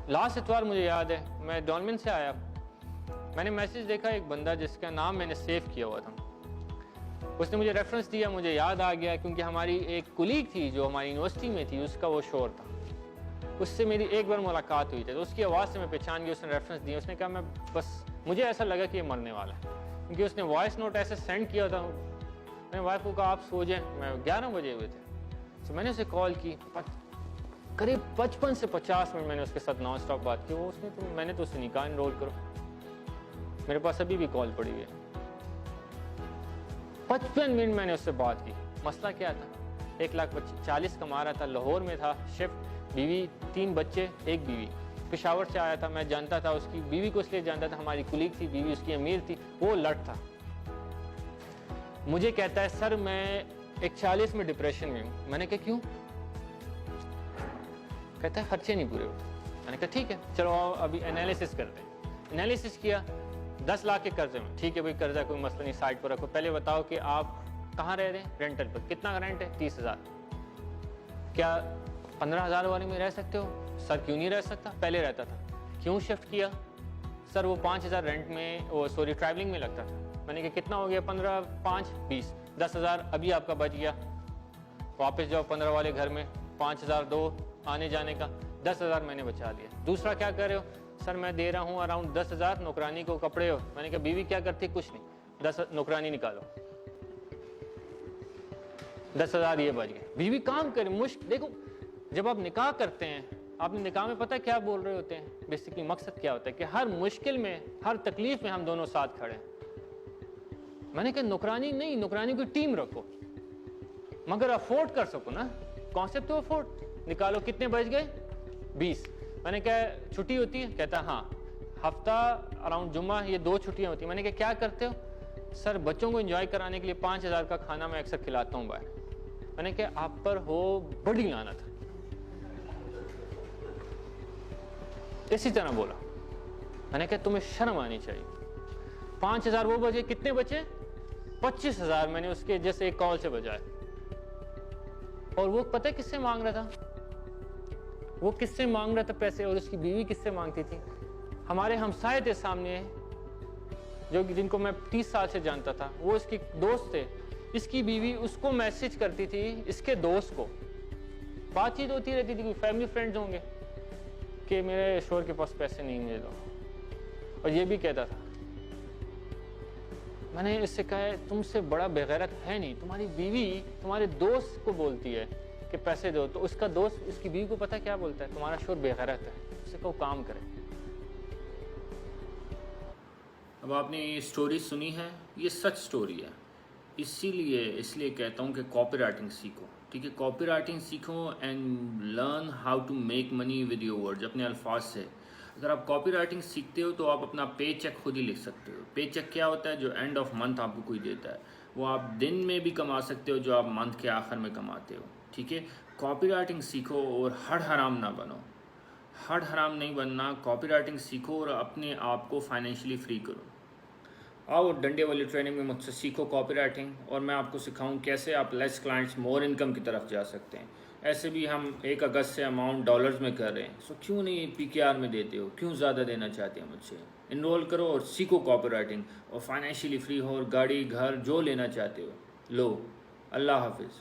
Last इतवार मुझे याद है, मैं डॉलमिन से आया, मैंने मैसेज देखा, एक बंदा जिसका नाम मैंने सेव किया हुआ था, उसने मुझे रेफरेंस दिया, मुझे याद आ गया क्योंकि हमारी एक कुलीग थी जो हमारी यूनिवर्सिटी में थी, उसका वो शोर था, उससे मेरी एक बार मुलाकात हुई थी, तो उसकी आवाज़ से मैं पहचान गया, उसने रेफरेंस दिया, उसने कहा मैं बस, मुझे ऐसा लगा कि ये मरने वाला है क्योंकि उसने वॉइस नोट ऐसे सेंड किया था। मैंने वाइफ को कहा आप सो जाएं, मैं 11 बजे हुए थे, तो मैंने उसे कॉल की, करीब 55 से 50 मिनट मैंने उसके साथ नॉन स्टॉप बात की। वो उसने तो मैंने तो उसे निकाह एनरोल करो, मेरे पास अभी भी कॉल पड़ी हुई है, 55 मिनट मैंने उससे बात की। मसला क्या था, 1,40,000 कमा रहा था, लाहौर में था, शिफ्ट, बीवी, 3 बच्चे, 1 बीवी, पेशावर से आया था, मैं जानता था उसकी बीवी को, इसलिए जानता था, हमारी कुलीग थी, बीवी उसकी अमीर थी, वो लट था। मुझे कहता है सर मैं 41 में डिप्रेशन में हूँ। मैंने कहा क्यों? कहता है खर्चे नहीं पूरे होते। मैंने कहा ठीक है चलो अभी एनालिसिस करते हैं। एनालिसिस किया, 10 लाख के कर्जे में, ठीक है भाई कर्जा कोई मसला नहीं, साइड पर रखो, पहले बताओ कि आप कहाँ रह रहे हैं, रेंटल पर, कितना रेंट है? 30,000। क्या 15,000 वाले में रह सकते हो? सर क्यों नहीं रह सकता, पहले रहता था। क्यों शिफ्ट किया? सर वो 5,000 रेंट में, वो सॉरी ट्रैवलिंग में लगता था। मैंने कहा कितना हो गया? 15, 5, 20, 10,000 अभी आपका बच गया, वापस जाओ 15 वाले घर में, 5,000 दो आने जाने का, 10,000 मैंने बचा लिया। दूसरा क्या कर रहे हो? सर मैं दे रहा हूँ अराउंड 10,000 नौकरानी को कपड़े हो। मैंने कहा बीवी क्या करती? कुछ नहीं, 10 नौकरानी निकालो, 10,000 ये बच गए। बीवी काम करे, मुश्किल। देखो जब आप निकाह करते हैं, आपने निकाह में पता क्या बोल रहे होते हैं, बेसिकली मकसद क्या होता है कि हर मुश्किल में, हर तकलीफ में हम दोनों साथ खड़े हैं। मैंने कहा नौकरानी नहीं, नौकरानी की टीम रखो, मगर अफोर्ड कर सको ना, कॉन्सेप्ट तो अफोर्ड। निकालो, कितने बच गए? 20। मैंने कहा छुट्टी होती है? कहता हाँ, हफ्ता अराउंड जुम्मा, ये 2 छुट्टियां होती हैं। मैंने कहा क्या करते हो? सर बच्चों को एंजॉय कराने के लिए 5,000 का खाना मैं अक्सर खिलाता हूँ बाहर। मैंने कहा आप पर हो बड़ी लानत। इसी तरह बोला। मैंने कहा तुम्हें शर्म आनी चाहिए। 5,000 वो बचे, कितने बचे? 25,000 मैंने उसके जैसे एक कॉल से बजाए। और वो पता है किससे मांग रहा था? वो किससे मांग रहा था पैसे, और उसकी बीवी किससे मांगती थी? हमारे हमसाये थे सामने, जो जिनको मैं 30 साल से जानता था, वो इसके दोस्त थे। इसकी बीवी उसको मैसेज करती थी, इसके दोस्त को, बातचीत होती रहती थी, कोई फैमिली फ्रेंड्स होंगे, कि मेरे शोहर के पास पैसे नहीं, मुझे दो। और ये भी कहता था। मैंने इससे कहा तुमसे बड़ा बेगैरत है नहीं, तुम्हारी बीवी तुम्हारे दोस्त को बोलती है कि पैसे दो, तो उसका दोस्त उसकी बीवी को पता क्या बोलता है? तुम्हारा शोहर बेगैरत है, उससे कहो काम करे। अब आपने ये स्टोरी सुनी है, ये सच स्टोरी है, इसलिए कहता हूँ कि कॉपी राइटिंग सीखो, ठीक है? कॉपी राइटिंग सीखो and learn how to make money with your words, अपने अल्फाज से। अगर आप कॉपी राइटिंग सीखते हो तो आप अपना पे चेक खुद ही लिख सकते हो। पे चेक क्या होता है? जो एंड ऑफ मंथ आपको कोई देता है, वो आप दिन में भी कमा सकते हो, जो आप मंथ के आखिर में कमाते हो, ठीक है? कॉपी राइटिंग सीखो और हड हराम ना बनो, हड हराम नहीं बनना। कॉपी राइटिंग सीखो और अपने आप को फाइनेंशियली फ्री करो। आओ डंडे वाली ट्रेनिंग में मुझसे सीखो कॉपी राइटिंग, और मैं आपको सिखाऊं कैसे आप लेस क्लाइंट्स मोर इनकम की तरफ जा सकते हैं। ऐसे भी हम 1 अगस्त से अमाउंट डॉलर्स में कर रहे हैं, सो क्यों नहीं PKR में देते हो? क्यों ज़्यादा देना चाहते हैं मुझसे? इनरोल करो और सीखो कॉपी राइटिंग, और फाइनेंशियली फ्री हो, और गाड़ी घर जो लेना चाहते हो लो। अल्लाह हाफिज़।